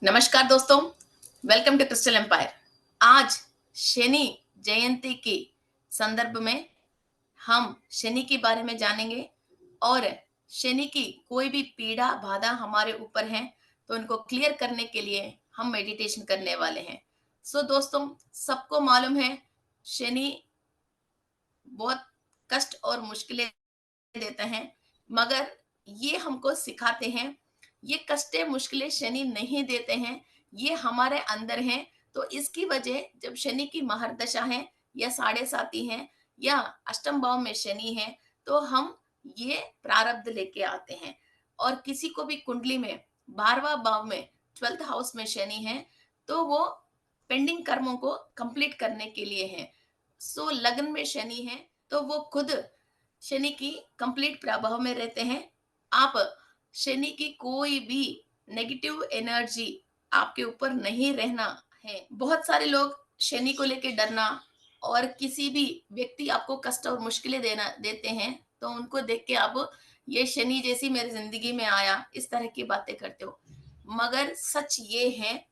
नमस्कार दोस्तों, welcome to crystal empire. आज शनि जयंती के संदर्भ में हम शनि के बारे में जानेंगे और शनि की कोई भी पीड़ा बाधा हमारे ऊपर है तो उनको क्लियर करने के लिए हम मेडिटेशन करने वाले हैं। दोस्तों, सबको मालूम है शनि बहुत कष्ट और मुश्किलें देते हैं, मगर ये हमको सिखाते हैं, ये कष्टें मुश्किलें शनि नहीं देते हैं, ये हमारे अंदर हैं। तो इसकी वजह जब शनि की महर्दशा है या साढ़े साती है या अष्टम भाव में शनि है, तो हम ये प्रारब्ध लेके आते हैं। और किसी को भी कुंडली में 12वां भाव में 12th हाउस में शनि है, तो वो पेंडिंग कर्मों को कंप्लीट करने के लिए है। लग्न में शनि है, तो वो खुद शनि की कंप्लीट प्रभाव में रहते हैं। आप शनि की कोई भी नेगेटिव एनर्जी आपके ऊपर नहीं रहना है। बहुत सारे लोग शनि को लेके डरना और किसी भी व्यक्ति आपको कष्ट और मुश्किलें देना देते हैं, तो उनको देख के आप ये शनि जैसी मेरी जिंदगी में आया, इस तरह की बातें करते हो। मगर सच ये है,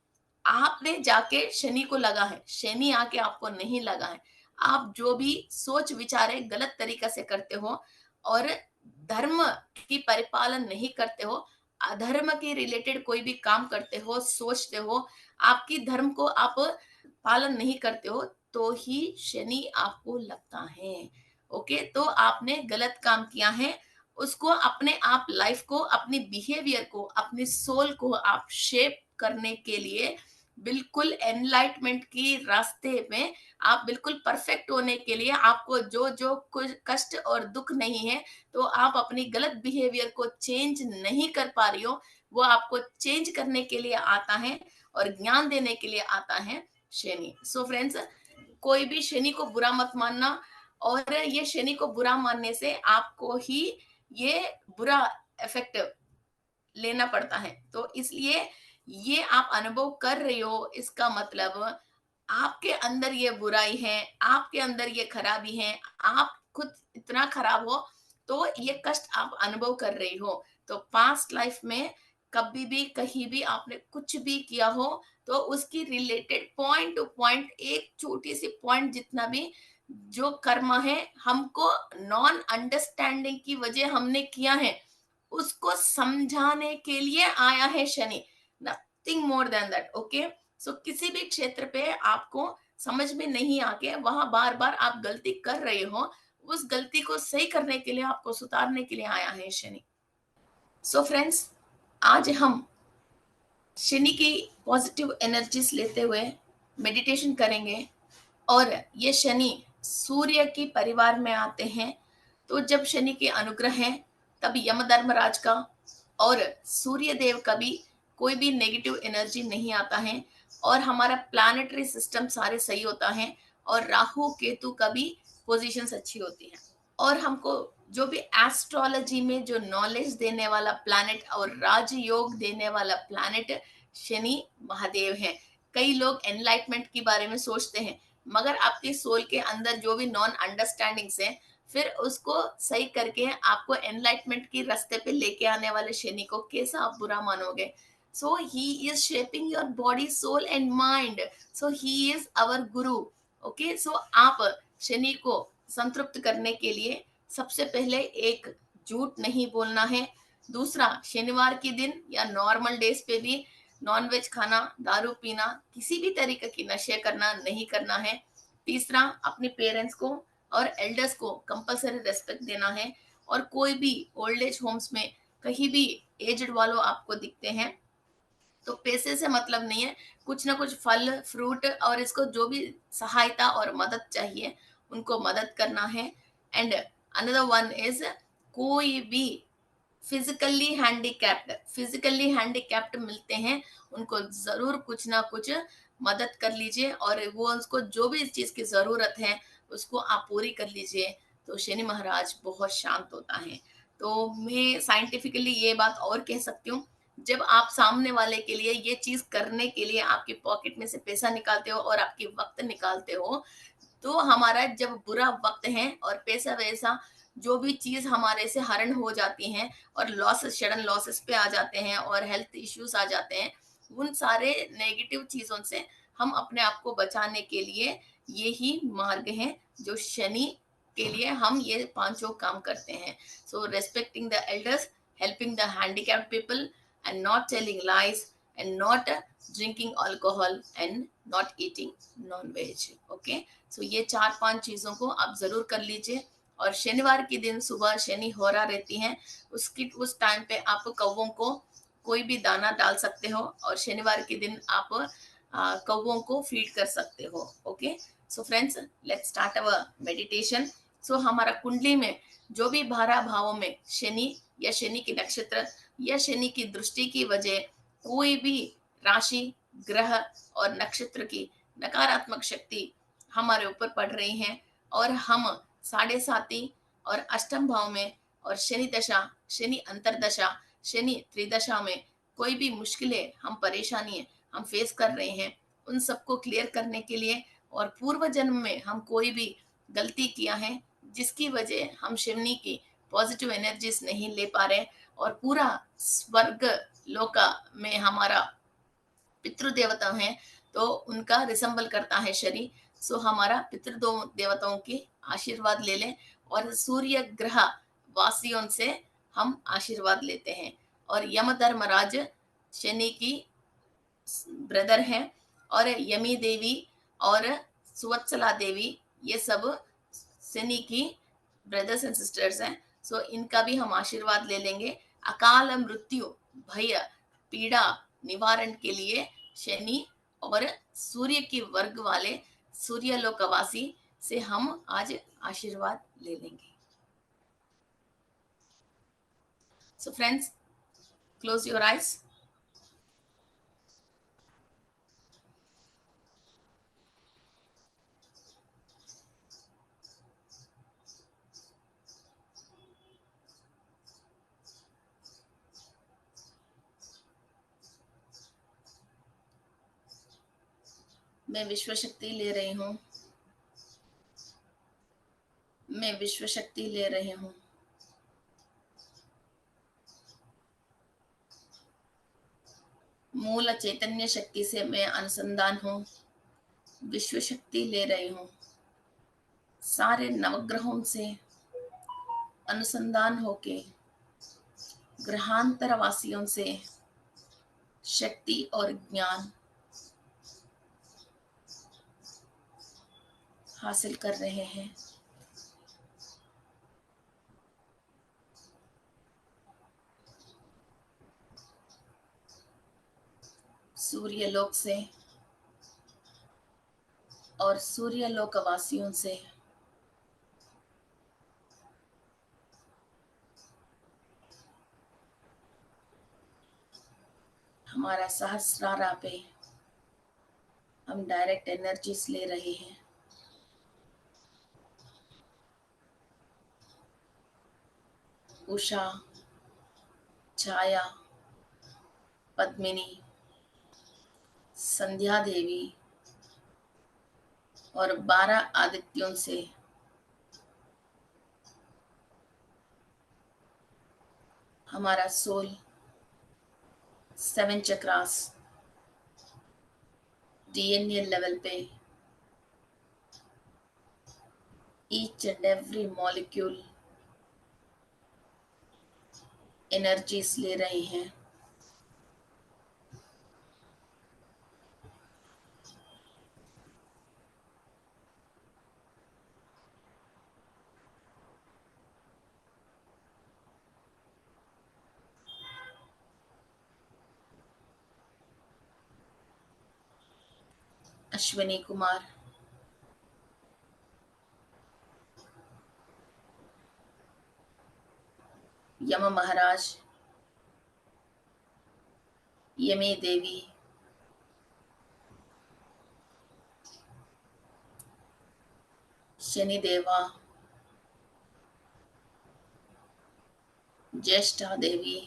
आपने जाके शनि को लगा है, शनि आके आपको नहीं लगा है। आप जो भी सोच विचारे गलत तरीका से करते हो और धर्म की परिपालन नहीं करते हो, अधर्म के रिलेटेड कोई भी काम करते हो, सोचते हो, आपकी धर्म को आप पालन नहीं करते हो, तो ही शनि आपको लगता है। ओके, तो आपने गलत काम किया है। उसको अपने आप लाइफ को, अपनी बिहेवियर को, अपनी सोल को आप शेप करने के लिए बिल्कुल एनलाइटमेंट की रास्ते में, आप बिल्कुल परफेक्ट होने के लिए आपको जो जो कुछ कष्ट और दुख नहीं है, तो आप अपनी गलत बिहेवियर को चेंज नहीं कर पा रही हो, वो आपको चेंज करने के लिए आता है और ज्ञान देने के लिए आता है शनि। फ्रेंड्स, कोई भी शनि को बुरा मत मानना, और ये शनि को बुरा मानने से आपको ही ये बुरा इफेक्ट लेना पड़ता है। तो इसलिए ये आप अनुभव कर रहे हो, इसका मतलब आपके अंदर ये बुराई है, आपके अंदर ये खराबी है, आप खुद इतना खराब हो, तो ये कष्ट आप अनुभव कर रही हो। तो पास्ट लाइफ में कभी भी कहीं भी आपने कुछ भी किया हो, तो उसकी रिलेटेड पॉइंट टू पॉइंट, एक छोटी सी पॉइंट जितना भी जो कर्म है, हमको नॉन अंडरस्टैंडिंग की वजह हमने किया है, उसको समझाने के लिए आया है Shani, nothing more than that. Okay, किसी भी क्षेत्र पे आपको समझ में नहीं आके वहां बार बार आप गलती कर रहे हो, उस गलती को सही करने के लिए, आपको सुधारने के लिए आया है शनि। फ्रेंड्स, आज हम शनि की पॉजिटिव एनर्जीज लेते हुए मेडिटेशन करेंगे। और ये शनि सूर्य के परिवार में आते हैं, तो जब शनि के अनुग्रह है, तब यम धर्मराज का और सूर्य देव का भी कोई भी नेगेटिव एनर्जी नहीं आता है, और हमारा प्लानिटरी सिस्टम सारे सही होता है, और राहु केतु का भी पोजीशंस अच्छी होती है। और हमको जो भी एस्ट्रोलॉजी में जो नॉलेज देने वाला प्लैनेट और राजयोग देने वाला प्लैनेट शनि महादेव है। कई लोग एनलाइटमेंट के बारे में सोचते हैं, मगर आपकी सोल के अंदर जो भी नॉन अंडरस्टैंडिंग्स है, फिर उसको सही करके आपको एनलाइटमेंट की रास्ते पे लेके आने वाले शनि को कैसा आप बुरा मानोगे? He is shaping your body, soul and mind. He is our guru. Okay, आप शनि को संतृप्त करने के लिए सबसे पहले एक, झूठ नहीं बोलना है। दूसरा, शनिवार के दिन या नॉर्मल डेज पे भी नॉनवेज खाना, दारू पीना, किसी भी तरीके की नशे करना नहीं करना है। तीसरा, अपने पेरेंट्स को और एल्डर्स को कंपलसरी रेस्पेक्ट देना है। और कोई भी ओल्ड एज होम्स में कहीं भी एजड वालों आपको दिखते हैं, तो पैसे से मतलब नहीं है, कुछ ना कुछ फल फ्रूट और इसको जो भी सहायता और मदद चाहिए, उनको मदद करना है। एंड अनदर वन इज, कोई भी फिजिकली हैंडीकैप्ड मिलते हैं, उनको जरूर कुछ ना कुछ मदद कर लीजिए, और वो उसको जो भी इस चीज की जरूरत है, उसको आप पूरी कर लीजिए। तो शनि महाराज बहुत शांत होता है। तो मैं साइंटिफिकली ये बात और कह सकती हूँ, जब आप सामने वाले के लिए ये चीज करने के लिए आपकी पॉकेट में से पैसा निकालते हो और आपकी वक्त निकालते हो, तो हमारा जब बुरा वक्त है और पैसा वैसा जो भी चीज हमारे से हरण हो जाती हैं, और लॉसेस, सडन लॉसेस पे आ जाते हैं और हेल्थ इश्यूज आ जाते हैं, उन सारे नेगेटिव चीजों से हम अपने आप को बचाने के लिए ये ही मार्ग हैं जो शनि के लिए हम ये पांचों काम करते हैं. So respecting the elders, helping the handicapped people, and not telling lies, and not drinking alcohol, and not eating non-veg. Okay, so ये चार पांच चीजों को आप जरूर कर लीजिए. और शनिवार के दिन सुबह शनि होरा रहती है, उसकी उस टाइम पे आप कौवों को कोई भी दाना डाल सकते हो, और शनिवार के दिन आप कौवों को फीड कर सकते हो. Okay, so friends, let's start our meditation. So हमारा कुंडली में जो भी 12 भावों में शनि या शनि की नक्षत्र या शनि की दृष्टि की वजह कोई भी राशि, ग्रह और नक्षत्र की नकारात्मक शक्ति हमारे ऊपर पड़ रही है, और हम साढ़े साती और अष्टम भाव में और शनि दशा, शनि अंतरदशा, शनि त्रिदशा में कोई भी मुश्किलें, हम परेशानियां हम फेस कर रहे हैं, उन सबको क्लियर करने के लिए, और पूर्व जन्म में हम कोई भी गलती किया है जिसकी वजह हम शनि की पॉजिटिव एनर्जीज नहीं ले पा रहे, और पूरा स्वर्ग लोका में हमारा पितृ देवता है, तो उनका रिसम्बल करता है शनि. सो हमारा पितृ देवताओं की आशीर्वाद ले लें, और सूर्य ग्रह वासियों से हम आशीर्वाद लेते हैं. और यम धर्मराज शनि की ब्रदर हैं, और यमी देवी और सुवत्सला देवी, ये सब शनि की ब्रदर्स एंड सिस्टर्स हैं. सो इनका भी हम आशीर्वाद ले लेंगे. अकाल मृत्यु, भय, पीड़ा निवारण के लिए शनि और सूर्य के वर्ग वाले सूर्य लोकवासी से हम आज आशीर्वाद ले लेंगे. So friends, close your eyes. मैं विश्व शक्ति ले रही हूँ. मैं विश्व शक्ति ले रही हूँ. मूल चैतन्य शक्ति से मैं अनुसंधान हूँ. विश्व शक्ति ले रही हूँ. सारे नवग्रहों से अनुसंधान होके ग्रहांतर वासियों से शक्ति और ज्ञान हासिल कर रहे हैं. सूर्य लोक से और सूर्य लोक वासियों से हमारा सहस्रारा पे हम डायरेक्ट एनर्जीज ले रहे हैं. उषा, छाया, पद्मिनी, संध्या देवी और 12 आदित्यों से हमारा सोल 7 चक्रास डीएनए लेवल पे each and every molecule energies ले रहे हैं. अश्विनी कुमार, यम महाराज, यमी देवी, शनि देवा, ज्येष्ठा देवी,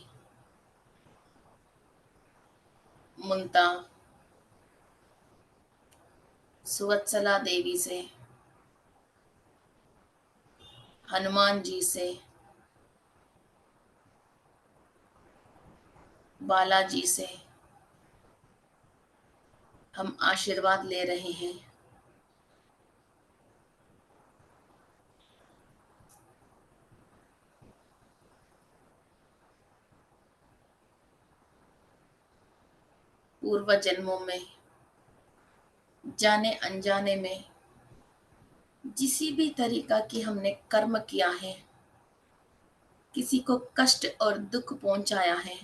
मुंता, सुवत्सला देवी से, हनुमान जी से, बालाजी से, हम आशीर्वाद ले रहे हैं। पूर्व जन्मों में, जाने अनजाने में, जिसी भी तरीका की हमने कर्म किया है, किसी को कष्ट और दुख पहुंचाया है,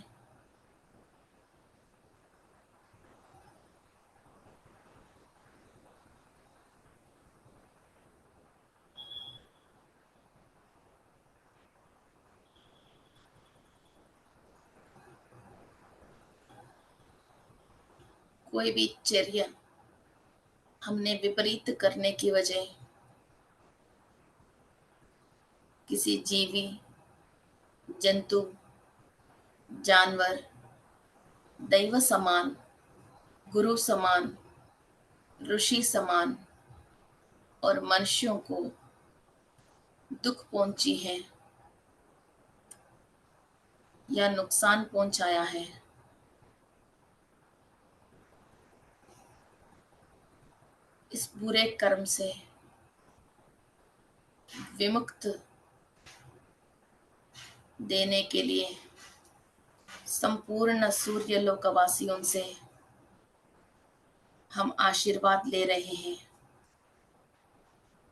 कोई भी चर्या हमने विपरीत करने की वजह किसी जीवी, जंतु, जानवर, दैव समान, गुरु समान, ऋषि समान और मनुष्यों को दुख पहुंची है या नुकसान पहुंचाया है, इस बुरे कर्म से विमुक्त देने के लिए संपूर्ण सूर्य लोकवासियों से हम आशीर्वाद ले रहे हैं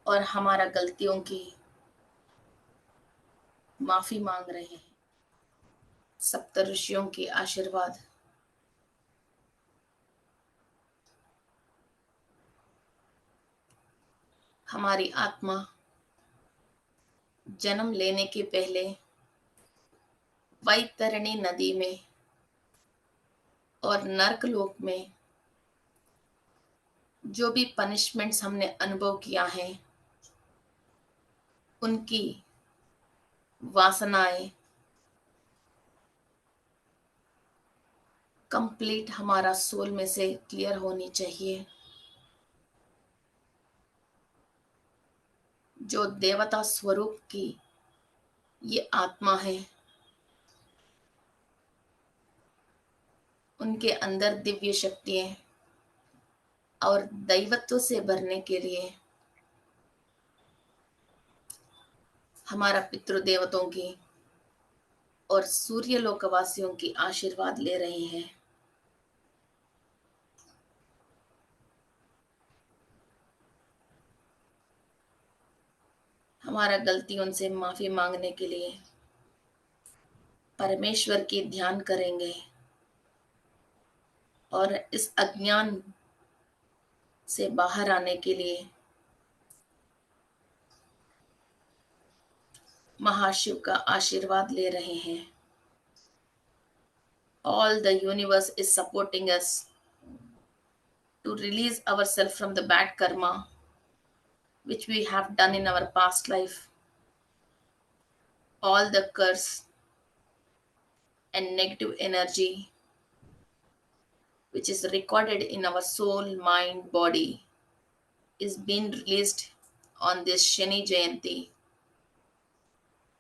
और हमारा गलतियों की माफी मांग रहे हैं। सप्त ऋषियों की आशीर्वाद हमारी आत्मा जन्म लेने के पहले वैतरणी नदी में और नरकलोक में जो भी पनिशमेंट्स हमने अनुभव किया है, उनकी वासनाएं कंप्लीट हमारा सोल में से क्लियर होनी चाहिए। जो देवता स्वरूप की ये आत्मा है, उनके अंदर दिव्य शक्तियां और दैवत्व से भरने के लिए हमारा पितृदेवताओं की और सूर्य लोकवासियों की आशीर्वाद ले रहे हैं। हमारा गलतियों से माफी मांगने के लिए परमेश्वर की ध्यान करेंगे और इस अज्ञान से बाहर आने के लिए महाशिव का आशीर्वाद ले रहे हैं। All the universe is supporting us to release ourselves from the bad karma which we have done in our past life. All the curse and negative energy which is recorded in our soul, mind, body is being released on this Shani Jayanti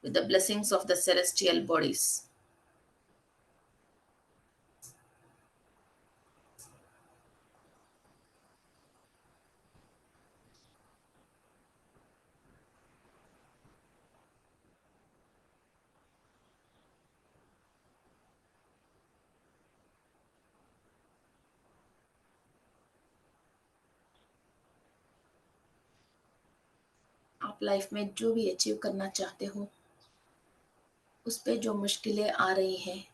with the blessings of the celestial bodies. आप life में जो भी achieve करना चाहते हो, उस पे जो मुश्किलें आ रही हैं,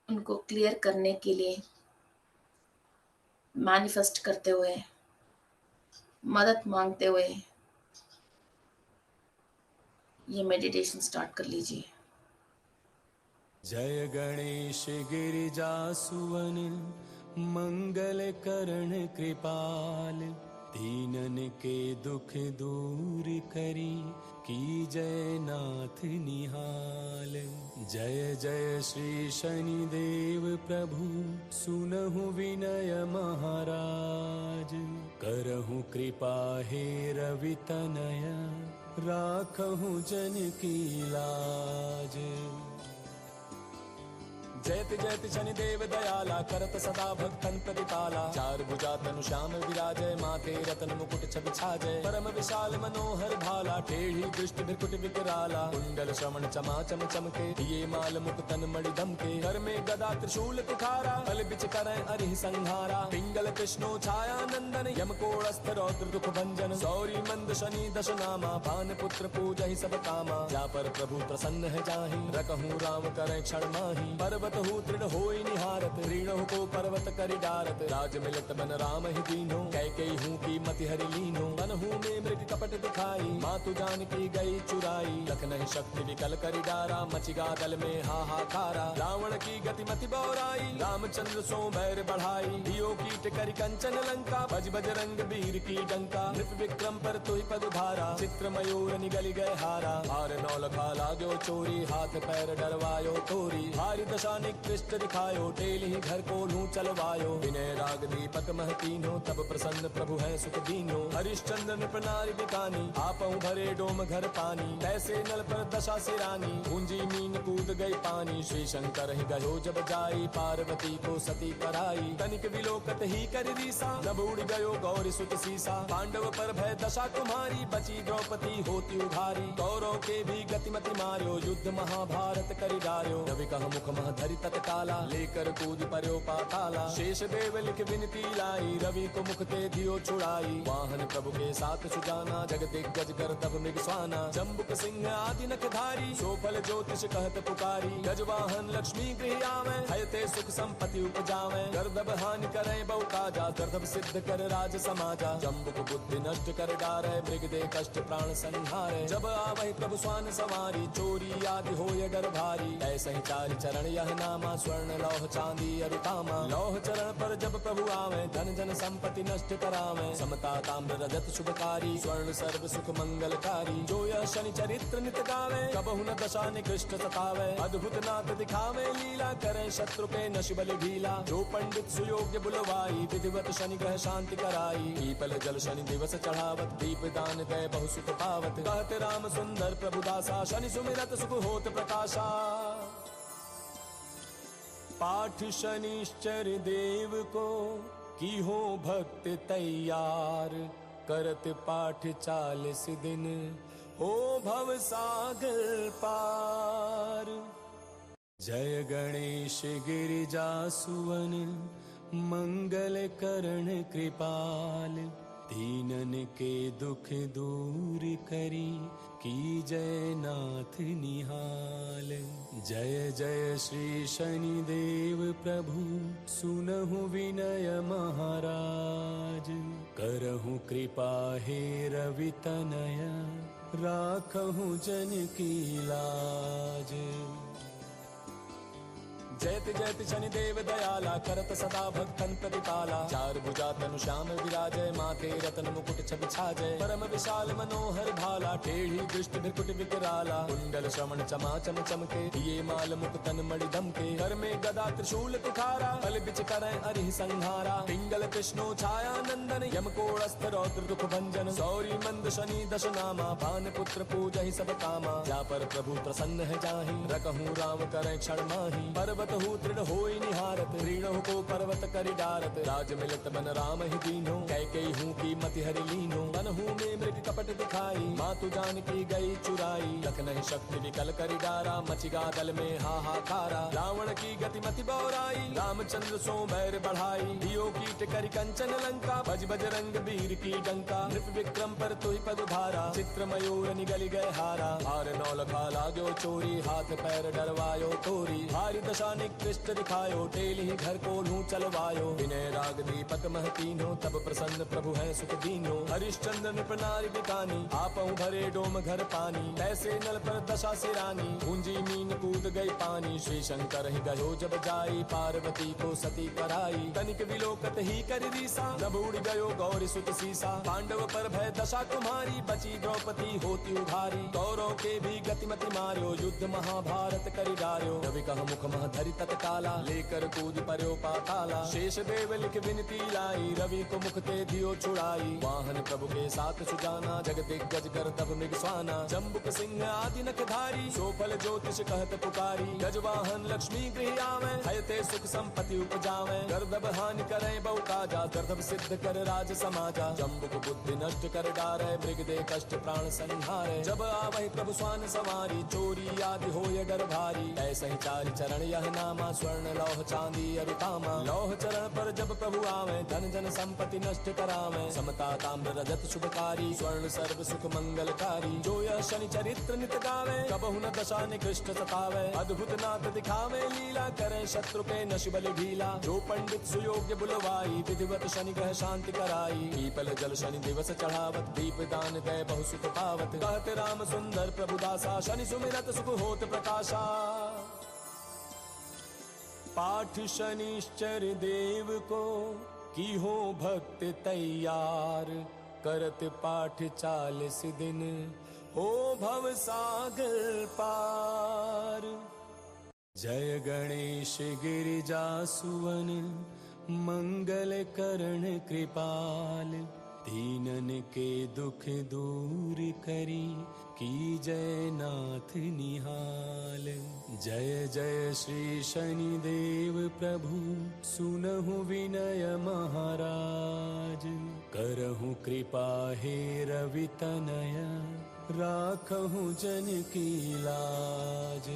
उनको क्लियर करने के लिए मैनिफेस्ट करते हुए, मदद मांगते हुए ये मेडिटेशन स्टार्ट कर लीजिए। जय गणेश गिरिजासुवन मंगल करण कृपाल, दीनन के दुख दूर करी की जय नाथ निहाल। जय जय श्री शनिदेव प्रभु सुनहु विनय महाराज, करहु कृपा हे रवि तनय राखहु जन की लाज। जयति जयति शनिदेव दयाला करत सदा भक्तन प्रतिपाला। चार भुजा तनु श्याम विराजय माथे रतन मुकुट छवि छाजय। परम विशाल मनोहर भाला टेढ़ी दृष्टि भृकुट विकराला। कुंडल श्रवण चमाचम चमके दिए माल मुकुटन मणि दमके। कर में गदा त्रिशूल तुखारा बल बिच करैं अरिहि संहारा। पिंगल कृष्णो छाया नंदन यम कोड़स्थ रौद्र दुख भंजन। सौरी मंद शनि दश नामा भान पुत्र पूजहि सब कामा। जा पर प्रभु प्रसन्न है जाहि रकहूँ राम करें क्षण माहि। पर्वत हो दृढ़ होई निहारत रीणहु को पर्वत करि डारत। राज मिलत बन राम ही दीनो कैकेयी हूँ की मति हरि लीनो। बनहु में मृग कपट दिखाई मातु जानकी गई चुराई। लखनहि शक्ति विकल करि डारा मचिगा दल में हाहाकारा। रावण की गति मति बौराई रामचंद्र सो बैर बढ़ाई। दियो कीट करि कंचन लंका बज बजरंग वीर की डंका। नृप विक्रम पर तुहि पग भारा चित्र मयूर निगल गए हारा। हार नौलखा लागो चोरी हाथ पैर डरवायो तोरी। हारि दशा निकृष्ट दिखायो टेल ही घर को लूं चलवायो। विनय राग दीपक महतीनो तब प्रसन्न प्रभु है सुख दीनो। हरिश्चंद्र नृप नारि बिकानी आपहु भरे डोम घर पानी। तैसे नल पर दशा से रानी पूंजी मीन कूद गई पानी। श्री शंकर ही गयो जब जाई पार्वती को सती कराई। तनिक विलोकत ही कर रीसा नभ उड़ गयो गौरी सुत सीसा। पांडव पर भय दशा तुम्हारी बची द्रौपदी होती उधारी। कौरव के भी गतिमति मार्यो युद्ध महाभारत करि डार्यो। रवि कह मुख मह धरि तत्काला लेकर कूद पर्यो पाताला। शेष देव लिख विनती लाई रवि को मुख ते दियो छुड़ाई। वाहन प्रभु के साथ सुजाना जग दिग्गज कर तब मृग स्वाना। जम्बुक सिंह आदि नखधारी सोफल ज्योतिष कहत पुकारी। गजवाहन लक्ष्मी गृह आवे हयते सुख संपत्ति उपजावे। गर्दभ हानि करे बहु काजा गर्दभ सिद्ध कर राज समाजा। जम्बुक बुद्धि नष्ट कर डारे मृग दे कष्ट प्राण संहारे। जब आवहि प्रभु स्वान सवारी चोरी आदि होय डर भारी। ऐसे ही चारि चरण यह नामा स्वर्ण लौह चांदी अरु तामा। लौह चरण पर जब प्रभु आवे धन जन संपत्ति नष्ट करावे। समता ताम्र रजत शुभकारी स्वर्ण सर्व सुख मंगलकारी। जो यह शनि चरित्र नित गावे कबहु न दशा निकृष्ट सतावे। अद्भुत नाथ दिखावे लीला करे शत्रु के नश बल ढीला। जो पंडित सुयोग्य बुलवाई विधिवत शनि ग्रह शांति कराई। पीपल जल शनि दिवस चढ़ावत दीप दान दे बहु सुख पावत। कहते राम सुंदर प्रभु दासा शनि सुमिरत सुख होत प्रकाशा। पाठ शनिश्चर देव को की हो भक्त तैयार। करत पाठ 40 दिन हो भव सागर पार। जय गणेश गिरिजासुवन मंगल करण कृपाल। दीनन के दुख दूर करी की जय नाथ निहाल। जय जय श्री शनिदेव प्रभु सुनहु विनय महाराज। करहु कृपा हे रवि तनय राखहु जन की लाज। जयति जयति शनिदेव दयाला करत सदा भक्तन प्रतिपाला। चार भुजा तनु श्याम विराजय माथे रतन मुकुट छवि छाजय। परम विशाल मनोहर भाला टेढ़ी दृष्टि भृकुट विकराला। कुंडल श्रवण चमाचम चमके दिए माल मुकुटन मणि दमके। कर में गदा त्रिशूल तुखारा बल बिच करैं अरिहि संहारा। पिंगल कृष्णो छाया नंदन यम कोड़स्थ रौद्र दुख भंजन। सौरी मंद शनि दश नामा भान पुत्र पूजहि सब कामा। जा पर प्रभु प्रसन्न है जाहि रकहूँ राम करें क्षण माहि। पर्वत हो दृढ़ होई निहारत रीणहु को पर्वत करि डारत। राज मिलत बन राम ही दीनो कैकेयी हूँ की मति हरि लीनो। बनहु में मृग कपट दिखाई मातु जानकी गई चुराई। लखनहि शक्ति विकल करि डारा मचिगा दल में हाहाकारा। रावण की गति मति बौराई रामचंद्र सो बैर बढ़ाई। दियो कीट करि कंचन लंका बज बजरंग वीर की डंका। नृप विक्रम पर तुहि पग भारा चित्र मयूर निगल गए हारा। हार नौलखा लागो चोरी हाथ पैर डरवायो तोरी। हारि दशा निकृष्ट दिखायो टेल ही घर को लूं चलवायो। विनय राग दीपक महतीनो तब प्रसन्न प्रभु है सुख दीनो। हरिश्चंद्र नृप नारि बिकानी आपहु भरे डोम घर पानी। तैसे नल पर दशा से रानी पूंजी मीन कूद गई पानी। श्री शंकर ही गयो जब जाई पार्वती को सती सती कराई। तनिक विलोकत ही कर रीसा, नभ उड़ गयो गौरी सुत सीसा। पांडव पर भय दशा तुम्हारी, बची द्रौपदी होती उघारी। कौरव के भी गतिमति मार्यो, युद्ध महाभारत करि डार्यो। रवि कह मुख मह धरि तत्काला, लेकर कूद पर्यो पाताला। शेष देव लिख विनती लाई, रवि को मुख ते दियो छुड़ाई। वाहन प्रभु के साथ सुजाना, जग दिग्गज कर तब मृग स्वाना। जम्बुक सिंह आदि नखधारी, सोफल ज्योतिष कहत पुकारी। गजवाहन लक्ष्मी गृह आवे, हयते सुख संपत्ति उपजावे। गर्दभ हानि करे बहु काजा, गर्दभ सिद्ध कर राज समाजा। जम्बुक बुद्धि नष्ट कर डारे, मृग दे कष्ट प्राण संहारे। जब आवहि प्रभु स्वान सवारी, चोरी आदि होय डर भारी। ऐसे ही चारि चरण यह नामा, स्वर्ण लौह चांदी अरु तामा। लौह चरण पर जब प्रभु आवे, धन जन संपत्ति नष्ट करावे। समता ताम्र रजत शुभकारी, स्वर्ण सर्व सुख मंगलकारी। जो यह शनि चरित्र नित गावे, कबहु न दशा निकृष्ट सतावे। अद्भुत नाथ दिखावे लीला, करे शत्रु के नश बल ढीला। जो पंडित सुयोग्य बुलवाई, विधिवत शनि ग्रह शांति कराई। पीपल जल शनि दिवस चढ़ावत, दीप दान दे बहु सुख पावत। कहते राम सुंदर प्रभु दासा, शनि सुमिरत सुख होत प्रकाशा। पाठ शनिश्चर देव को, की हो भक्त तैयार। करत पाठ 40 दिन, हो भव सागर पार। जय गणेश गिरिजासुवन, मंगल करण कृपाल। दीनन के दुख दूर करी, की जय नाथ निहाल। जय जय श्री शनि देव प्रभु, सुनहु विनय महाराज। करहु कृपा हे रवि तनय, राखहु जन की लाज।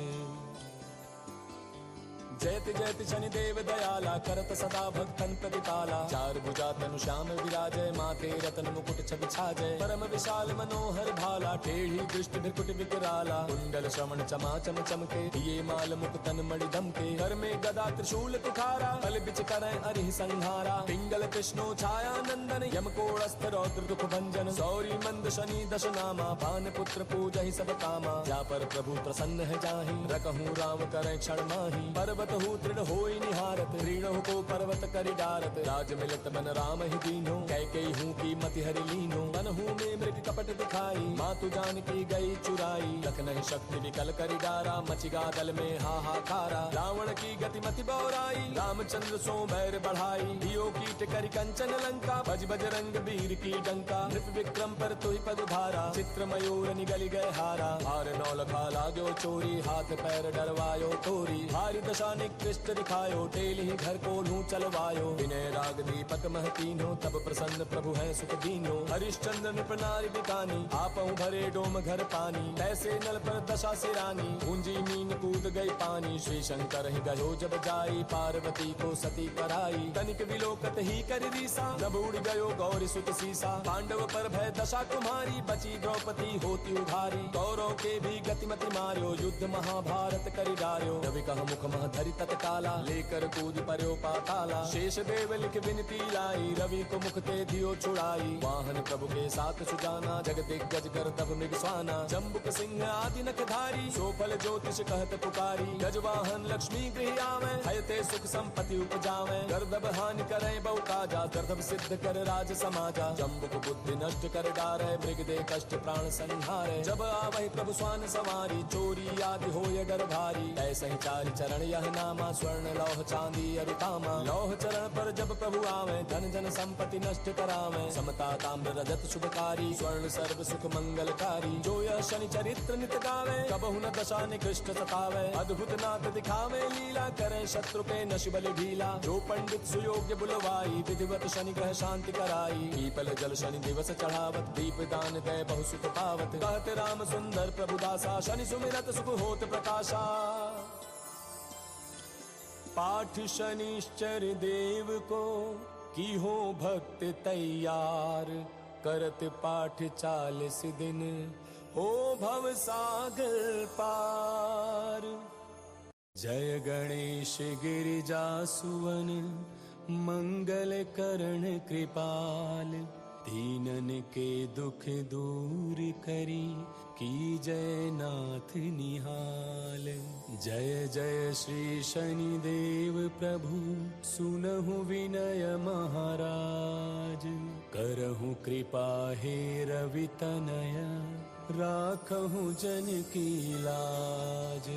जयति जयति शनि देव दयाला, करत सदा भक्तन प्रतिपाला। चार भुजा तनु श्याम विराजय, माथे रतन मुकुट छवि छाजय। परम विशाल मनोहर भाला, टेढ़ी दृष्टि भृकुट विकराला। कुंडल श्रवण चमा चम चमके, दिए माल मुकुटन मणि दमके। कर में गदा त्रिशूल तुखारा, बल बिच करय अरिहि संहारा। पिंगल कृष्णो छाया नंदन, यम कोड़स्थ रौद्र दुख भंजन। सौरी मंद शनि दश नामा, भान पुत्र पूजहि सब कामा। जा पर प्रभु प्रसन्न है जाहि, रकहूँ राम करय क्षण माहि। पर्वत हूँ दृढ़ होई निहारत, रीणों को पर्वत करि डारत। राज मिलत मन राम ही दीनो, कैकेयी हूँ की मति हरि लीनो। मन हूँ में मृग कपट दिखाई, मातु जानकी गई चुराई। लखनहि शक्ति विकल करि डारा, मचिगा दल में हाहाकारा। रावण की गति मति बौराई, रामचंद्र सो बैर बढ़ाई। दियो कीट करि कंचन लंका, बज बजरंग वीर की डंका। नृप विक्रम पर तुहि पग भारा, चित्र मयूर निगल गए हारा। हार नौलखा लाग्यो चोरी, हाथ पैर डरवायो तोरी। हारि दशा निकृष्ट दिखायो, टेल ही घर को लूं चलवायो। विनय राग दीपक महतीनो, तब प्रसन्न प्रभु है सुख दीनो। हरिश्चंद्र नृप नारि बिकानी, आपहु भरे डोम घर पानी। तैसे नल पर दशा से रानी, ऊंजी मीन कूद गई पानी। श्री शंकर ही गयो जब जाई, पार्वती को सती कराई। तनिक विलोकत ही कर रीसा, नभ उड़ गयो गौरी सुत सीसा। पांडव पर भय दशा तुम्हारी, बची द्रौपदी होती उघारी। कौरव के भी गतिमति मार्यो, युद्ध महाभारत करि डार्यो। रवि कह मुख मह धरि तत्काला, लेकर कूद पर्यो पाताला। शेष देव लिख विनती लाई, रवि को मुख ते दियो छुड़ाई। वाहन प्रभु के साथ सुजाना, जग दिग्गज कर तब मृग स्वाना। जम्बुक सिंह आदि नखधारी, सोफल ज्योतिष कहत पुकारी। गजवाहन लक्ष्मी गृह आवे, हयते सुख संपत्ति उपजावे। गर्दभ हानि करे बहु काजा, गर्दभ सिद्ध कर राज समाजा। जम्बुक बुद्धि नष्ट कर डारे, मृग दे कष्ट प्राण संहारे। जब आवहि प्रभु स्वान सवारी, चोरी आदि होय डर भारी। ऐसे ही चारि चरण यह नामा, स्वर्ण लौह चांदी अरु तामा। लौह चरण पर जब प्रभु आवे, धन जन संपत्ति नष्ट करावे। समता ताम्र रजत शुभकारी, स्वर्ण सर्व सुख मंगलकारी। जो यह शनि चरित्र नित गावे, कबहु न दशा निकृष्ट सतावे। अद्भुत नाथ दिखावे लीला, करे शत्रु के नश बल ढीला। जो पंडित सुयोग्य बुलवाई, विधिवत शनि ग्रह शांति कराई। पीपल जल शनि दिवस चढ़ावत, दीप दान दे बहु सुख पावत। कहते राम सुंदर प्रभु दासा, शनि सुमिरत सुख होत प्रकाशा। पाठ शनिश्चर देव को, की हो भक्त तैयार। करत पाठ 40 दिन, हो भव सागर पार। जय गणेश गिरिजासुवन, मंगल करण कृपाल। दीनन के दुख दूर करी, की जय नाथ निहाल। जय जय श्री शनिदेव प्रभु, सुनहु विनय महाराज। करहु कृपा हे रवि तनय, राखहु जन की लाज।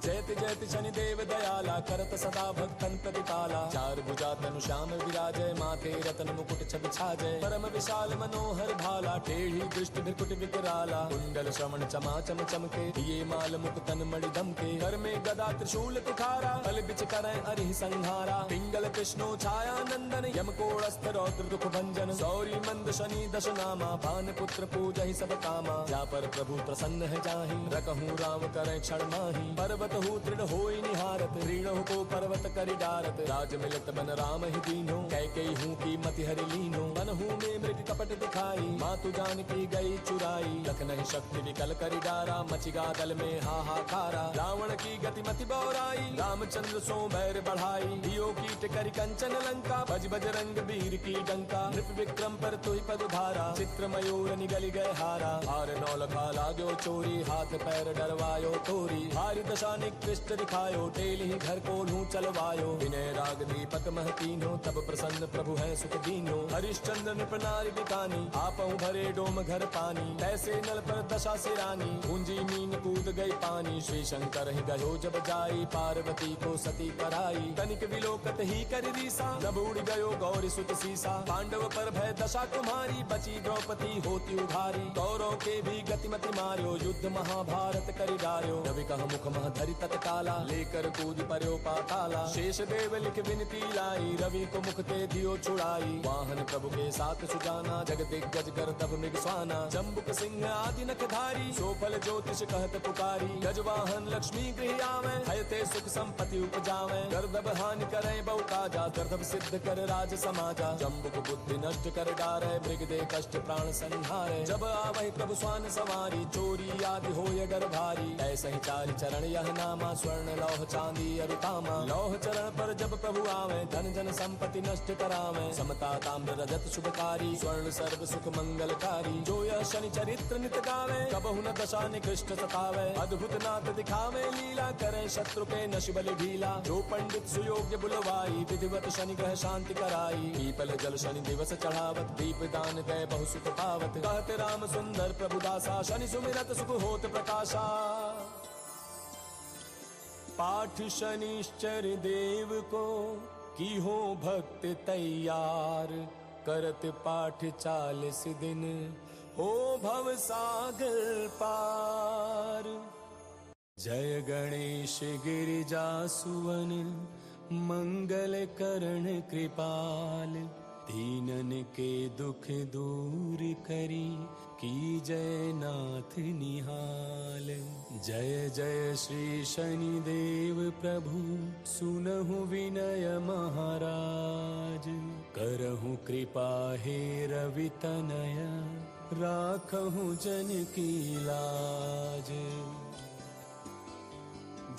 जयति जयति शनिदेव दयाला, करत सदा भक्तन प्रतिपाला। चार भुजा तनु श्याम विराजय, माथे रतन मुकुट छवि छाजय। परम विशाल मनोहर भाला, टेढ़ी दृष्टि भृकुट विकराला। कुंडल श्रवण चमाचम चमके, दिए माल मुकुटन मणि दमके। कर में गदा त्रिशूल तुखारा, बल बिच करैं अरिहि संहारा। पिंगल कृष्णो छाया नंदन, यम कोड़स्थ रौद्र दुख भंजन। सौरी मंद शनि दश नामा, भान पुत्र पूजहि सब कामा। जा पर प्रभु प्रसन्न है जाहि, रकहूँ राम करैं क्षण माहि। पर्वत हो दृढ़ होई निहारत, रीढ़ों को पर्वत करि डारत। राज मिलत बन राम ही दीनो, कैकेयी हूँ की मति हरि लीनो। बन हूँ में मृग कपट दिखाई, मातु जानकी गई चुराई। लखनहि शक्ति विकल करि डारा, मचिगा दल में हाहाकारा। रावण की गति मति बौराई, रामचंद्र सो बैर बढ़ाई। दियो कीट करि कंचन लंका, बज बजरंग वीर की डंका। नृप विक्रम पर तुहि पग धारा, चित्र मयूर निगल गए हारा। हार नौलखा लाग्यो चोरी, हाथ पैर डरवायो तोरी। हारि दशा निकृष्ट दिखायो, टेल ही घर को लूं चलवायो। विनय राग दीपक महकीनो, तब प्रसन्न प्रभु है सुख दीनो। हरिश्चंद्र नृप नारि बिकानी, आपहु भरे डोम घर पानी। तैसे नल पर दशा सिरानी, गूंजी मीन कूद गई पानी। श्री शंकर ही गयो जब जाई, पार्वती को सती कराई। तनिक विलोकत ही कर रीसा, जब उड़ गयो गौरी सुत सीसा। पांडव पर भय दशा तुम्हारी, बची द्रौपदी होती उधारी। कौरव के भी गतिमति मार्यो, युद्ध महाभारत करि डार्यो। रवि कह मुख मह धरि तत्काला, लेकर कूद पर्यो पाताला। शेष देव लिख विनती लाई, रवि को मुख ते दियो छुड़ाई। वाहन प्रभु के साथ सुजाना, जग दिग्गज कर तब मृग स्वाना। जम्बुक सिंह आदि नखधारी, सोफल ज्योतिष कहत पुकारी। गजवाहन लक्ष्मी गृह आवे, हयते सुख संपत्ति उपजावे। गर्दभ हानि करे बहु काजा, गर्दभ सिद्ध कर राज समाजा। जम्बुक बुद्धि नष्ट कर डारे, मृग दे कष्ट प्राण संहारे। जब आवहि प्रभु स्वान सवारी, चोरी आदि होय डर भारी। ऐसे ही चारि चरण यह नामा, स्वर्ण लौह चांदी अरु तामा। लौह चरण पर जब प्रभु आवे, धन जन संपत्ति नष्ट करावे। समता ताम्र रजत शुभकारी, स्वर्ण सर्व सुख मंगलकारी। जो यह शनि चरित्र नित गावे, कबहु न दशा निकृष्ट सतावे। अद्भुत नाथ दिखावे लीला, करे शत्रु के नश बलि ढीला। जो पंडित सुयोग्य बुलवाई, विधिवत शनि ग्रह शांति कराई। पीपल जल शनि दिवस चढ़ावत, दीप दान दे बहु सुख पावत। कहते राम सुंदर प्रभु दासा, शनि सुमिरत सुख होत प्रकाशा। पाठ शनिश्चर देव को, की हो भक्त तैयार। करत पाठ 40 दिन, हो भव सागर पार। जय गणेश गिरिजासुवन, मंगल करण कृपाल। दीनन के दुख दूर करी, की जय नाथ निहाल। जय जय श्री शनिदेव प्रभु, सुनहु विनय महाराज। करहु कृपा हे रवि तनय, राखहु जन की लाज।